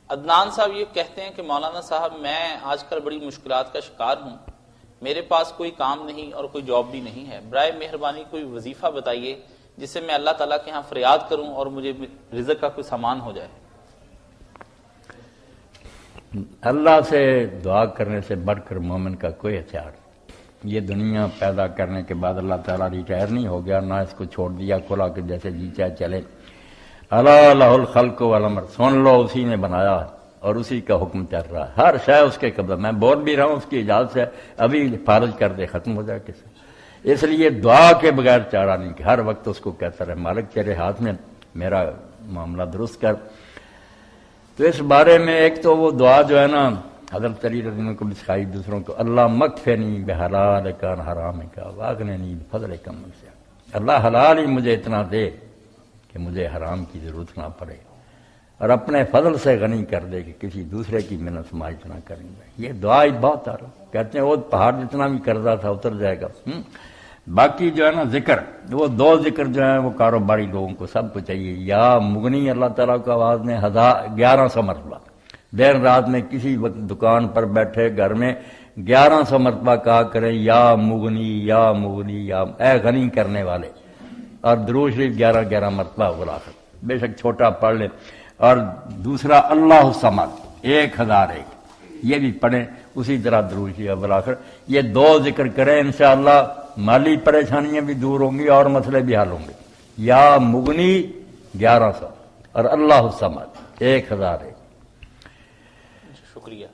عدنان صاحب یہ کہتے ہیں کہ مولانا صاحب میں آج کل بڑی مشکلات کا شکار ہوں، میرے پاس کوئی کام نہیں اور کوئی جاب بھی نہیں ہے، برائے مہربانی کوئی وظیفہ بتائیے جس سے میں اللہ تعالیٰ کے ہاں فریاد کروں اور مجھے رزق کا کوئی سامان ہو جائے۔ اللہ سے دعا کرنے سے بڑھ کر مومن کا کوئی ہتھیار نہیں۔ یہ دنیا پیدا کرنے کے بعد اللہ تعالیٰ ریٹائر نہیں ہو گیا، نہ اس کو چھوڑ دیا کھلا کہ جیسے جی چاہے چلے۔ اللہ لہ الخلق والامر، سن لو اسی نے بنایا اور اسی کا حکم چل رہا ہے، ہر شے اس کے قبضہ، میں بول بھی رہا ہوں اس کی اجازت سے، ابھی فارغ کر دے ختم ہو جائے کسی۔ اس لیے دعا کے بغیر چارہ نہیں، کہ ہر وقت اس کو کہتا رہے مالک تیرے ہاتھ میں، میرا معاملہ درست کر۔ تو اس بارے میں ایک تو وہ دعا جو ہے نا حضرت علی رضی اللہ عنہ کو بھی سکھائی دوسروں کو، اللہ مکفنی بحلالک عن حرامک واغننی بفضلک من شئت، اللہ حلال ہی مجھے اتنا دے کہ مجھے حرام کی ضرورت نہ پڑے، اور اپنے فضل سے غنی کر دے کہ کسی دوسرے کی منت سماعت نہ کریں گے۔ یہ دعا ہی بہت آ رہا، کہتے ہیں وہ پہاڑ جتنا بھی قرضہ تھا اتر جائے گا۔ باقی جو ہے نا ذکر، وہ دو ذکر جو ہیں وہ کاروباری لوگوں کو سب کو چاہیے۔ یا مغنی اللہ تعالیٰ کو آواز نے 1100 مرتبہ، دیر رات میں کسی وقت دکان پر بیٹھے گھر میں 1100 مرتبہ کہا کریں یا مغنی یا مغنی یا اے غنی کرنے والے، اور درود شریف 11 مرتبہ بلاخر، بے شک چھوٹا پڑھ لیں۔ اور دوسرا اللہ الصمد 1001، یہ بھی پڑھیں، اسی طرح درود شریف بلاخر، یہ دو ذکر کریں، انشاءاللہ مالی پریشانیاں بھی دور ہوں گی اور مسئلے بھی حل ہوں گے۔ یا مغنی 1100 اور اللہ الصمد 1001۔ شکریہ۔